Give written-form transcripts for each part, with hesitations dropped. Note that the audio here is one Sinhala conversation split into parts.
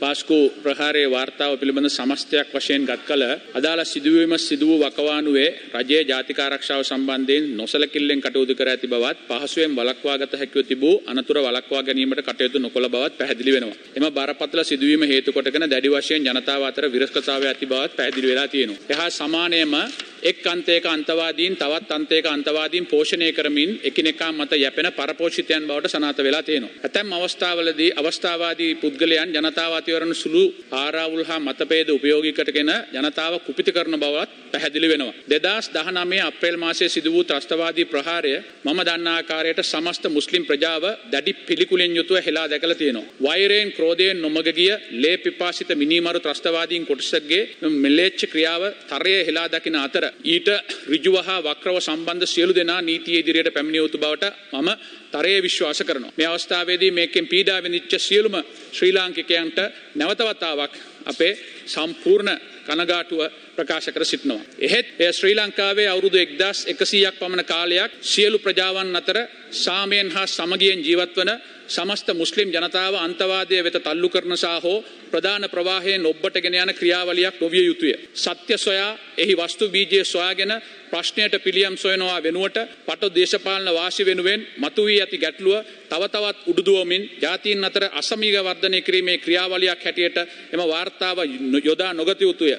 පාස්කු ප්‍රහාරයේ වාර්තාව පිළිබඳ සමස්තයක් වශයෙන් ගත් කල අදාළ සිදුවීම සිදු වූ වකවානුවේ රජයේ ජාතික ආරක්ෂාව සම්බන්ධයෙන් නොසලකිල්ලෙන් කටයුතු කර ඇති බවත් පහසුවෙන් වළක්වාගත හැකිව තිබූ අනතුර වළක්වා ගැනීමට කටයුතු නොකළ බවත් පැහැදිලි වෙනවා. එම බරපතල සිදුවීම හේතු කොටගෙන දැඩි වශයෙන් ජනතාව අතර විරසකතාවය ඇති බවත් පැහැදිලි වෙලා තියෙනවා. එහා සමානයම එක් අන්තයක අන්තවාදීන් තවත් අන්තයක අන්තවාදීන් පෝෂණය කරමින් එකිනෙකා මත යැපෙන පරපෝෂිතයන් බවට සනාථ වෙලා තියෙනවා. ඇතැම් අවස්ථාවලදී අවස්ථාවාදී පුද්ගලයන් ජනතාව අතිවරණ සුළු ආරාවුල් හා මතභේද උපයෝගී කරගෙන ජනතාව කුපිත කරන බවත් පැහැදිලි වෙනවා. 2019 අප්‍රේල් මාසයේ සිදු වූ ත්‍රස්තවාදී ප්‍රහාරය මම දන්නා ආකාරයට සමස්ත මුස්ලිම් ප්‍රජාව දැඩි පිළිකුලෙන් යුතුව හෙලා දැකලා තියෙනවා. වෛරයෙන් ක්‍රෝධයෙන් නොමග ගිය ලේ පිපාසිත මිනිමරු ත්‍රස්තවාදීන් කොටසක්ගේ මෙලෙච්ච ක්‍රියාව තරයේ හෙලා දකින අතර ඊට ඍජුව හා වක්‍රව සම්බන්ධ සියලු දෙනා නීතිය ඉදිරියට පැමිණිය යුතු බවට මම තරයේ විශ්වාස කරනවා. මේ අවස්ථාවේදී මේකෙන් පීඩා විඳිච්ච සියලුම ශ්‍රී ලාංකිකයන්ට නැවත වතාවක් අපේ සම්පූර්ණ කනගාටුව ප්‍රකාශ කර සිටිනවා. එහෙත් එය ශ්‍රී ලංකාවේ අවුරුදු 1100ක් පමණ කාලයක් සියලු ප්‍රජාවන් අතර සාමයෙන් හා සමගියෙන් ජීවත් වන සමස්ත මුස්ලිම් ජනතාව අන්තවාදය වෙත තල්ලු කරන සහ ප්‍රධාන ප්‍රවාහයෙන් ඔබ්බටගෙන යන ක්‍රියාවලියක් නොවිය යුතුය. සත්‍ය සොයා එහි වස්තු බීජය සොයාගෙන ප්‍රශ්නයට පිළියම් සොයනවා වෙනුවට පටු දේශපාලන වාසි වෙනුවෙන් මතුවී ඇති ගැටලුව තව තවත් උඩුදුවමින් ජාතීන් අතර අසමීග වර්ධනය කිරීමේ ක්‍රියාවලියක් හැටියට එම වාර්තාව යොදා නොගත යුතුය.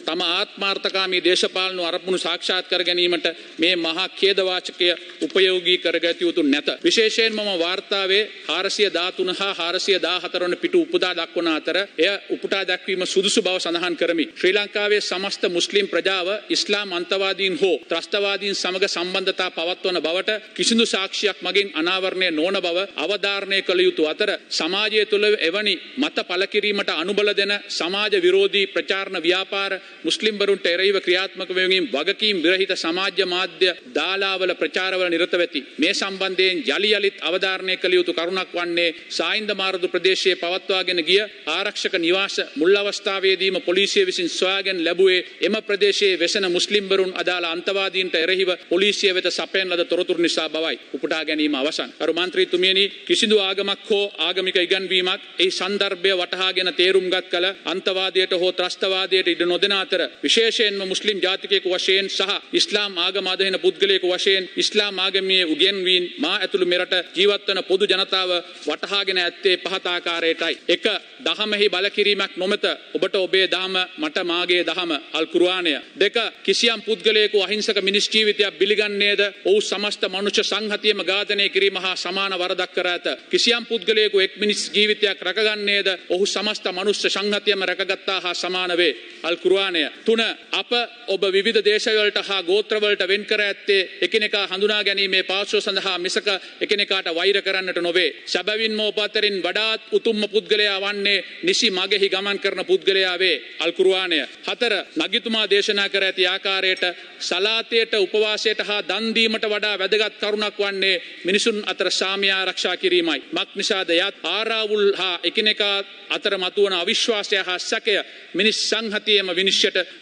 තම ආත්මාර්ථකාමී දේශපාලන අරමුණු සාක්ෂාත් කර ගැනීමට මේ මහා ඛේදවාචකය උපයෝගී කරගත යුතු නැත. විශේෂයෙන්ම මම වාර්තාවේ 413 හා 414 වන පිටු උපුටා දක්වන අතර එය උපුටා දැක්වීම සුදුසු බව සඳහන් කරමි. ශ්‍රී ලංකාවේ සමස්ත මුස්ලිම් ප්‍රජාව ඉස්ලාම් අන්තවාදීන් හෝ ත්‍රස්තවාදීන් සමග සම්බන්ධතා පවත්වන බවට කිසිදු සාක්ෂියක් මගින් අනාවරණය නොවන බව අවධාරණය කළ යුතු අතර සමාජය තුළ එවැනි මත පළ කිරීමට අනුබල දෙන සමාජ විරෝධී ප්‍රචාරණ ව්‍යාපාර මුස්ලිම්වරුන්ට එරෙහිව ක්‍රියාත්මක වීමෙන් වගකීම් විරහිත සමාජ මාධ්‍ය දාලාවල ප්‍රචාරවල නිරත වෙති. මේ සම්බන්ධයෙන් යලි යලිත් අවධාරණය කළ යුතු කරුණක් වන්නේ සායින්ද මාරුදු ප්‍රදේශයේ පවත්වාගෙන ගිය ආරක්ෂක නිවාස මුල් අවස්ථාවේදීම පොලිසිය විසින් සොයාගෙන ලැබුවේ එම ප්‍රදේශයේ වෙසෙන මුස්ලිම්වරුන් අදාළ අන්තවාදීන්ට එරෙහිව පොලිසිය වෙත සපයන ලද තොරතුරු නිසා බවයි. උපුටා ගැනීම අවසන්. අර මන්ත්‍රීතුමියනි කිසිදු ආගමක් හෝ ආගමික ඉගැන්වීමක් ඒ සන්දර්භය වටහාගෙන තේරුම්ගත් කල අන්තවාදයට හෝ ත්‍රස්තවාදයට ඉඩ නොදෙන අතර විශේෂයෙන්ම මුස්ලිම් ජාතිකයෙකු වශයෙන් සහ ඉස්ලාම් ආගම අදහින පුද්ගලයෙකු වශයෙන් ඉස්ලාම් ආගමේ උගන්වීම් මා ඇතුළු මෙරට ජීවත් වන පොදු ජනතාව වටහාගෙන ඇත්තේ පහත ආකාරයටයි. එක දහමෙහි බල කිරීමක් නොමැත. ඔබට ඔබේ දහම මට මාගේ දහම අල් කුර්ආනය. දෙක කිසියම් පුද්ගලයෙකු අහිංසක මිනිස් ජීවිතයක් බිලිගන්නේද ඔහු සමස්ත මනුෂ්‍ය සංහතියම ඝාතනය කිරීම හා සමාන වරදක් කර ඇත. කිසියම් පුද්ගලයෙකු එක් මිනිස් ජීවිතයක් රැකගන්නේද ඔහු සමස්ත මනුෂ්‍ය සංහතියම රැකගත්තා හා සමාන වේ. අල් කුර්ආනය. 3 අප ඔබ විවිධ දේශවලට හා ගෝත්‍රවලට වෙන් කර ඇත්තේ එකිනෙකා හඳුනා ගැනීමේ පාර්ශ්ව සඳහා මිසක එකිනෙකාට වෛර කරන්නට නොවේ. සැබවින්ම ඔබ අතරින් වඩාත් උතුම්ම පුද්ගලයා වන්නේ නිසි මගෙහි ගමන් කරන පුද්ගලයා වේ. අල් කුර්ආනය. 4 නගිතුමා දේශනා කර ඇති ආකාරයට සලාතයට උපවාසයට හා දන් දීමට වඩා වැදගත් කරුණක් වන්නේ මිනිසුන් අතර සාමය ආරක්ෂා කිරීමයි. මක් නිසාද යත් ආරාවුල් හා එකිනෙකා අතර මතුවන අවිශ්වාසය හා සැකය මිනිස් සංහතියම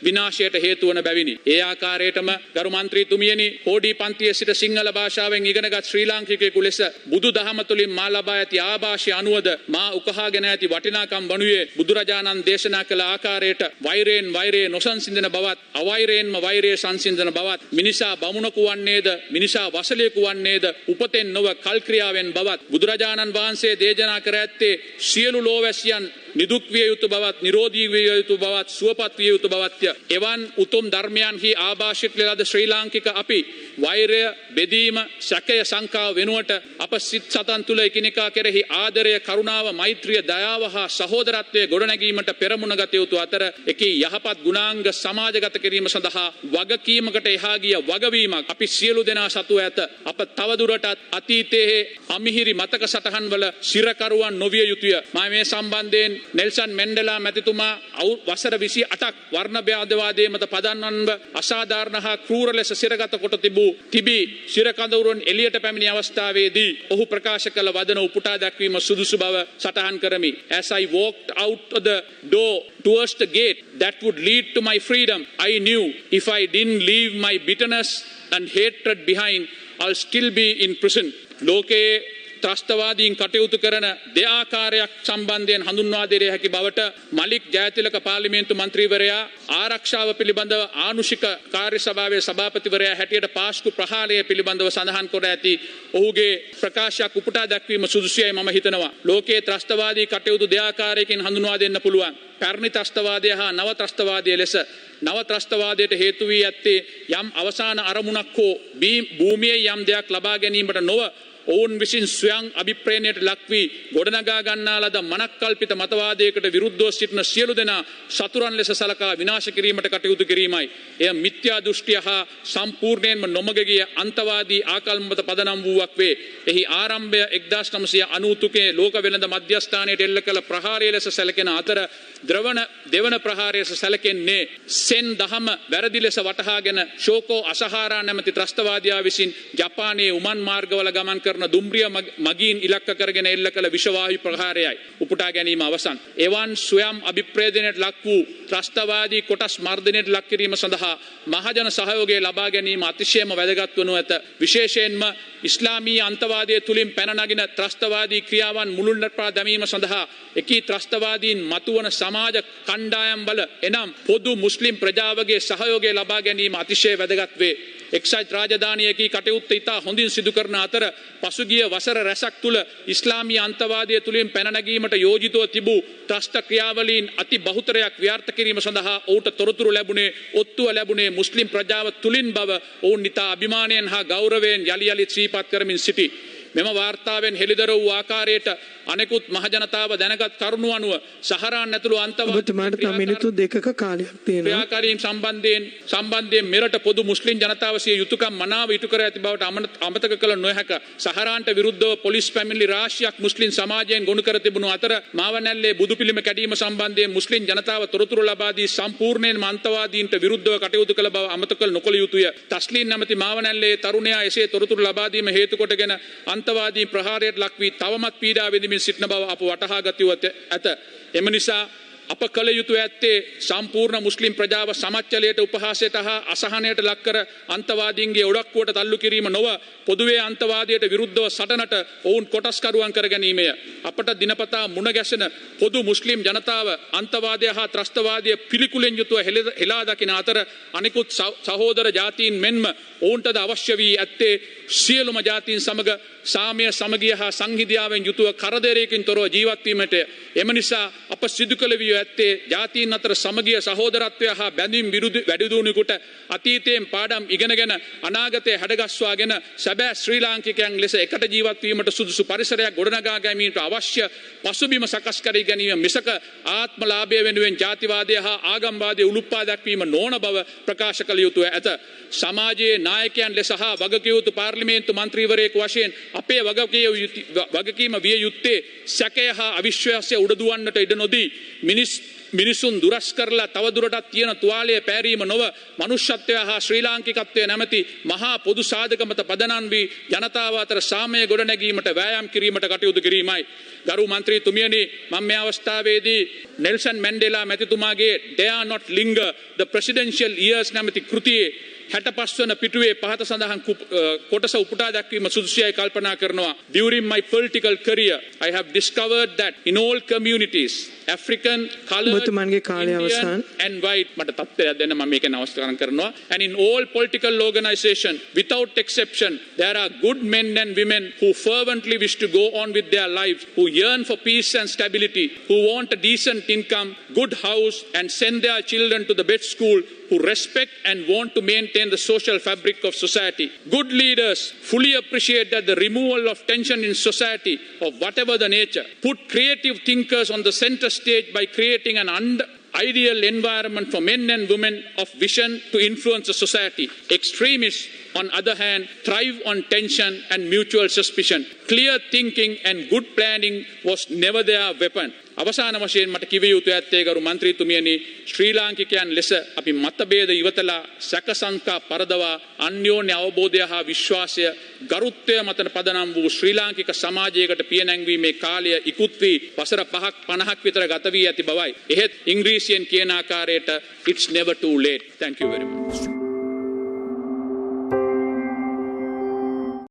විනාශයට හේතු වන බැවිනි. ඒ ආකාරයටම ගරු මන්ත්‍රීතුමියනි කෝඩි පන්තියේ සිට සිංහල භාෂාවෙන් ඉගෙනගත් ශ්‍රී ලාංකිකයෙකු ලෙස බුදු දහම තුළින් මා ලබා ඇති ආభాෂය අනුවද මා උකහාගෙන ඇති වටිනාකම් වනුයේ බුදුරජාණන් දේශනා කළ ආකාරයට වෛරයෙන් වෛරය නොසන්සිඳන බවත් අවෛරයෙන්ම වෛරය සංසිඳන බවත් මිනිසා බමුණකු වන්නේද මිනිසා වසලයෙකු වන්නේද උපතෙන් නොව කල්ක්‍රියාවෙන් බවත් බුදුරජාණන් වහන්සේ දේශනා කර ඇත්තේ සියලු ලෝවැසියන් නිදුක් විය යුතු බවත් නිරෝධී විය යුතු බවත් සුවපත් විය යුතු බවත්ය. එවන් උතුම් ධර්මයන්හි ආభాෂිත ලද ශ්‍රී ලාංකික අපි වෛරය බෙදීම සැකය සංකාව වෙනුවට අප සිත් සතන් තුළ එකිනෙකා කෙරෙහි ආදරය කරුණාව මෛත්‍රිය දයාව හා සහෝදරත්වය ගොඩනැගීමට පෙරමුණ ගත යුතු අතර එකී යහපත් ගුණාංග සමාජගත කිරීම සඳහා වගකීමකට එහා ගිය වගවීමක් අපි සියලු දෙනා සතු ඇත. අප තවදුරටත් අතීතයේ අමිහිරි මතක සටහන් වල සිරකරුවන් නොවිය යුතුය. මම මේ සම්බන්ධයෙන් නෙල්සන් මැන්ඩෙලා මැතිතුමා වසර 28ක් වර්ණ භේදවාදයේ මත පදන්වන්ව අසාධාරණ හා ක්‍රූර ලෙස සිරගත කොට තිබී සිරකඳවුරුන් එළියට පැමිණි අවස්ථාවේදී ඔහු ප්‍රකාශ කළ වදන උපුටා දැක්වීම සුදුසු බව සටහන් කරමි. As I walked out of the door towards the gate that would lead to my freedom, I knew if I didn't leave my bitterness and hatred behind, I'll still be in prison. ලෝකයේ ත්‍රස්තවාදීන් කටයුතු කරන දෙආකාරයක් සම්බන්ධයෙන් හඳුන්වා දිය හැකි බවට මලික් ජයතිලක පාර්ලිමේන්තු මන්ත්‍රීවරයා ආරක්ෂාව පිළිබඳව ආනුෂික කාර්ය සභාවේ සභාපතිවරයා හැටියට පාස්කු ප්‍රහාරය පිළිබඳව සඳහන් කොට ඇති ඔහුගේ ප්‍රකාශයක් උපුටා දැක්වීම සුදුසුයයි මම හිතනවා. ලෝකයේ ත්‍රස්තවාදී කටයුතු දෙආකාරයකින් හඳුන්වා දෙන්න පුළුවන්. පැරණි ත්‍රස්තවාදය හා නව ත්‍රස්තවාදය ලෙස නව ත්‍රස්තවාදයට හේතු වී ඇත්තේ යම් අවසාන අරමුණක් හෝ භූමියේ යම් දෙයක් ලබා ගැනීමට නොව ඔවුන් විසින් ස්වයං අභිප්‍රේණයට ලක්වී ගොඩනගා ගන්නා ලද මනක්කල්පිත මතවාදයකට විරුද්ධව සිටින සියලු දෙනා සතුරන් ලෙස සලකා විනාශ කිරීමට කටයුතු කිරීමයි. එය මිත්‍යා දෘෂ්ටිය හා සම්පූර්ණයෙන්ම නොමග ගිය අන්තවාදී ආකල්පමත පදනම් වූවක් වේ. එහි ආරම්භය 1993 ලෝක වෙළඳ මධ්‍යස්ථානයට එල්ල කළ ප්‍රහාරය ලෙස සැලකෙන අතර දෙවන ප්‍රහාරය ලෙස සැලකෙන්නේ සෙන් දහම වැරදි ලෙස වටහාගෙන ෂෝකෝ අසහාරා නැමැති ත්‍රස්තවාදියා විසින් ජපානයේ උමන් මාර්ගවල ගමන් කරන දුම්රිය මගීන් ඉලක්ක කරගෙන එල්ල කළ විෂවායු ප්‍රහාරයයි. උපුටා ගැනීම අවසන්. එවන් ස්වයම් අභිප්‍රේදනයට ලක් වූ ත්‍රස්තවාදී කොටස් මර්ධනයට ලක් කිරීම සඳහා මහජන සහයෝගය ලබා ගැනීම අතිශයම වැදගත් වනු ඇත. විශේෂයෙන්ම ඉස්ලාමීය අන්තවාදය තුලින් පැන නගින ත්‍රස්තවාදී ක්‍රියාවන් මුළුල්ලට දැමීම සඳහා එකී ත්‍රස්තවාදීන් මතුවන සමාජ කණ්ඩායම් වල එනම් පොදු මුස්ලිම් ප්‍රජාවගේ සහයෝගය ලබා ගැනීම අතිශය වැදගත් වේ. එක්සත් රාජධානියකී කටයුත්ත ඉතා හොඳින් සිදු කරන අතර පසුගිය වසර රැසක් තුළ ඉස්ලාමීය අන්තවාදය තුලින් පැන නැගීමට යෝජිතව තිබූ ත්‍රස්ත ක්‍රියාවලීන් අති බහුතරයක් ව්‍යාර්ථ කිරීම සඳහා ඔවුන්ට තොරතුරු ලැබුණේ ඔත්තුව ලැබුණේ මුස්ලිම් ප්‍රජාව තුලින් බව ඔවුන් ඉතා අභිමානයෙන් හා ගෞරවයෙන් යලි යලිත් සිහිපත් කරමින් සිටි. මෙම වාර්තාවෙන් හෙළිදර වූ ආකාරයට අනෙකුත් මහජනතාව දැනගත් කරුණු අනුව සහරාන් ඇතුළු අන්තවාදී ක්‍රියාකාරීන් සම්බන්ධයෙන් මෙරට පොදු මුස්ලිම් ජනතාව සිය යුතුයකම් මනාව ඉටු කර ඇති බවට අමතක කළ නොහැක. සහරාන්ට විරුද්ධව පොලිස් පැමිණිලි රාශියක් මුස්ලිම් සමාජයෙන් ගොනු කර තිබුණු අතර මාවනැල්ලේ බුදු පිළිම කැඩීම සම්බන්ධයෙන් මුස්ලිම් ජනතාව තොරතුරු ලබා දී සම්පූර්ණයෙන්ම අන්තවාදීන්ට විරුද්ධව කටයුතු කළ බව අමතක කළ නොකළ යුතුය. තස්ලීන් නැමැති මාවනැල්ලේ තරුණයා එසේ තොරතුරු ලබා දීම හේතු කොටගෙන අන්තවාදී ප්‍රහාරයට ලක් වී තවමත් පීඩා විඳිමින් සිටින බව අප වටහා ගත යුතු ඇත. එම නිසා අප කළ යුතු ඇත්තේ සම්පූර්ණ මුස්ලිම් ප්‍රජාව සමච්චලයට උපහාසයට හා අසහනයට ලක් කර අන්තවාදීන්ගේ ඔඩක්කුවට තල්ලු කිරීම නොව පොදුවේ අන්තවාදයට විරුද්ධව සටනට ඔවුන් කොටස්කරුවන් කර ගැනීමය. අපට දිනපතා මුණ ගැසෙන පොදු මුස්ලිම් ජනතාව අන්තවාදය හා ත්‍රස්තවාදය පිළිකුලෙන් යුතුව හෙලා දකින අතර අනිකුත් සහෝදර ජාතීන් මෙන්ම ඔවුන්ටද අවශ්‍ය වී ඇත්තේ සියලුම ජාතීන් සමග සාමය සමගිය හා සංහිඳියාවෙන් යුතුව කරදරයකින් තොරව ජීවත් වීමට. එම නිසා අප සිදු කළ විය ඇත්තේ ජාතීන් අතර සමගිය සහෝදරත්වය හා බැඳීම් වැඩි දියුණුවකට අතීතයෙන් පාඩම් ඉගෙනගෙන අනාගතයේ හැඩගස්වාගෙන සැබෑ ශ්‍රී ලාංකිකයන් ලෙස එකට ජීවත් වීමට සුදුසු පරිසරයක් ගොඩනගා ගැනීමට අවශ්‍ය පසුබිම සකස් කර ගැනීම මිසක ආත්මලාභය වෙනුවෙන් ජාතිවාදය හා ආගම්වාදය උලුප්පා දැක්වීම නොවන බව ප්‍රකාශ කළ යුතුය ඇත. සමාජයේ නායකයන් ලෙස හා වගකිව යුතු පාර්ලිමේන්තු මන්ත්‍රීවරයෙකු වශයෙන් අපේ වගකීම විය යුත්තේ සැකය හා අවිශ්වාසය උඩදුවන්නට ඉඩ නොදී මිනිසුන් දුරස් කරලා තවදුරටත් තියෙන තුවාලය පෑරීම නොව මනුෂ්‍යත්වය හා ශ්‍රී ලාංකිකත්වය නැමැති මහා පොදු සාධක මත පදනම් වී ජනතාව අතර සාමය ගොඩනැගීමට වෑයම් කිරීමට කටයුතු කිරීමයි. ගරු මන්ත්‍රීතුමියනි, මම මේ අවස්ථාවේදී නෙල්සන් මැන්ඩෙලා මැතිතුමාගේ Dare Not Linger The Presidential Years නැමැති කෘතියේ 65 වන පිටුවේ පහත සඳහන් කොටස උපුටා දැක්වීම සුදුසුයි කල්පනා කරනවා. During my political career, I have discovered that in all communities, African, coloured, Indian and white, මට තත්ත්වයක් දෙන්න මම මේක නවස්කාරම් කරනවා. And in all political organizations, without exception, there are good men and women who fervently wish to go on with their lives, who yearn for peace and stability, who want a decent income, good house, and send their children to the best school, who respect and want to maintain the social fabric of society. Good leaders fully appreciate that the removal of tension in society, of whatever the nature, put creative thinkers on the center stage by creating an ideal environment for men and women of vision to influence the society. Extremists, on other hand, thrive on tension and mutual suspicion. Clear thinking and good planning was never their weapon. අවසාන වශයෙන් මට කිව යුතු ඇත්තේ ගරු මන්ත්‍රීතුමියනි, ශ්‍රී ලාංකිකයන් ලෙස අපි මතභේද ඉවතලා සැකසංකා පරදවා අන්‍යෝන්‍ය අවබෝධය හා විශ්වාසය ගරුත්වය මත පදනම් වූ ශ්‍රී ලාංකික සමාජයකට පියනැංවීමේ කාලය ඉක්ුත් වී වසර 50ක් විතර ගත වී ඇති බවයි. එහෙත් ඉංග්‍රීසියෙන් කියන ආකාරයට it's never too late. Thank you very much.